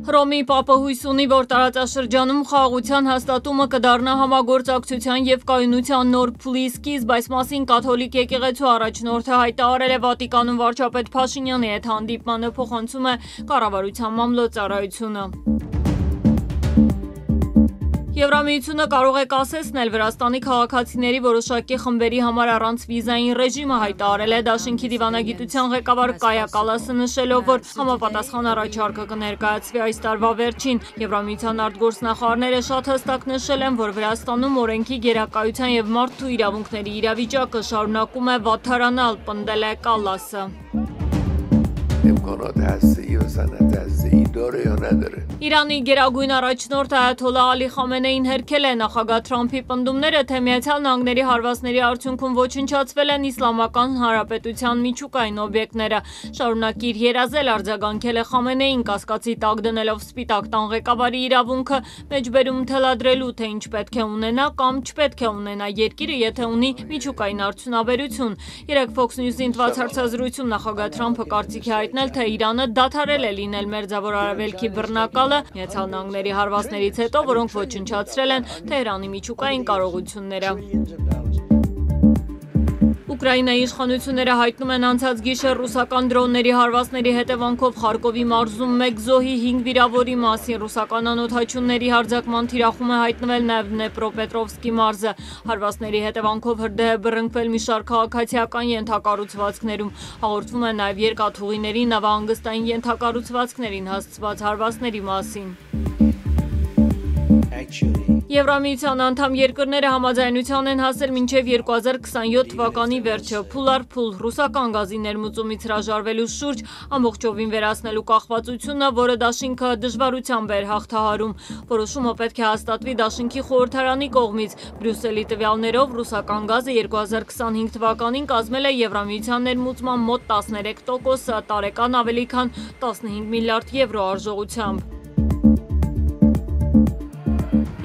Հռոմի Պապը հույս ունի, որ տարածաշրջանում խաղաղության հաստատումը կդառնա համագործակցության և կայունության նոր փուլի սկիզբ, այս մասին կաթոլիկ եկեղեցու առաջնորդը հայտարարել է Վատիկանում վարչապետ Փաշինյանի հետ հանդիպմանը, փոխանցում է կառավարության մամլոյցարայությունը։ Եվրամիությունը կարող է կասեցնել Վրաստանի քաղաքացիների որոշակի խմբերի համար առանց վիզային ռեժիմը, հայտարարել է Դաշինքի դիվանագիտության ղեկավար Կայա Կալասը, նշելով, որ համապատասխան առաջարկը կներկայացվի այս տարվա վերջին։ Եվրամիության արտգործնախարարները շատ հստակ նշել են, որ Վրաստանում օրենքի գերակայության և մարդու իրավունքների իրավիճակը շարունակում է վատթարանալ, պնդել է Կալասը։ Իրանի գերագույն առաջնորդ Այաթոլլահ Ալի Խամենեին հերքել է նախագահ Թրամփի պնդումները, թե Միացյալ Նահանգների հարվածների արդյունքում ոչնչացվել են Իսլամական Հանրապետության միջուկային օբյեկտները։ Շարունակիր երազել, արձագանքել է Խամենեին, կասկածի տակ դնելով Սպիտակ տան ղեկավարի իրավունքը մեջբերում թելադրելու, թե ինչ պետք է ունենա կամ չպետք է ունենա երկիրը, եթե ունի միջուկային արդյունաբերություն։ Երեկ Fox News-ին տված հարցազրույցում նախագահ Թրամփը կարծիք է հայտնել, թե Իրանը դադարել է լինել Մերձավոր Արևելքի բռնակալը Միացյալ Նահանգների հարվածներից հետո, որոնք ոչնչացրել են Թեհրանի միջուկային կարողությունները։ Ուկրաինայի իշխանությունները հայտնում են անցած գիշեր ռուսական դրոնների հարվածների հետևանքով Խարկովի մարզում 1 զոհի 5 վիրավորի մասին։ Ռուսական անօդաչունների հարձակման թիրախում է հայտնվել նաև Դնեպրոպետրովսկի մարզը։ Հարվածների հետևանքով հրդեհ է բռնկվել մի շարք քաղաքացիական ենթակառուցվածքներում։ Հաղորդվում է նաև երկաթուղիների, նավահանգստային ենթակառուցվածքներին հասցված հարվածների մասին։ Եվրամիության անդամ երկրները համաձայնության են հասել մինչև 2027 թվականի վերջը փուլ առ փուլ ռուսական գազի ներմուծումից հրաժարվելու շուրջ ամբողջովին վերացնելու կախվածությունը, որը Դաշինքը դժվարությամբ էր հաղթահարում։ Որոշումը պետք է հաստատվի Դաշինքի խորհրդարանի կողմից։ Բրյուսելի տվյալներով ռուսական գազը 2025 թվականին կազմել է Եվրամիության ներմուծման մոտ 13%, տարեկան ավելի քան 15 միլիարդ եվրո արժողությամբ։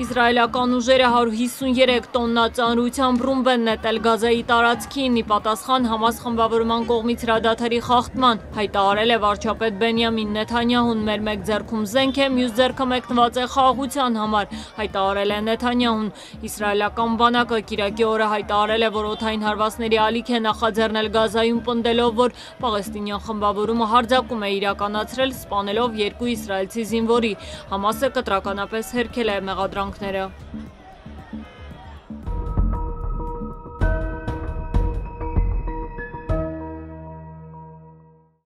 Իսրայելական ուժերը 153 տոննա ծանրությամբ ռումբ են նետել Գազայի տարածքին, ի պատասխան Համաս խմբավորման կողմից հրադադարի խախտման, հայտարարել է վարչապետ Բենյամին Նեթանյահուն։ Մեր մեկ ձեռքում զենք է, մյուս ձեռքը մեկնված է խաղաղության համար, հայտարարել է Նեթանյահուն։ Իսրայելական բանակը կիրակի օրը հայտարարել է, որ օդային հարվածների ալիք է նախաձեռնել Գազայում, պնդելով, որ պաղեստինյան խմբավորումը հարձակում է իրականացրել, սպանելով 2 իսրայելցի զինվորի։ Համասը կտրականապես հերքել է մեղադրանքները։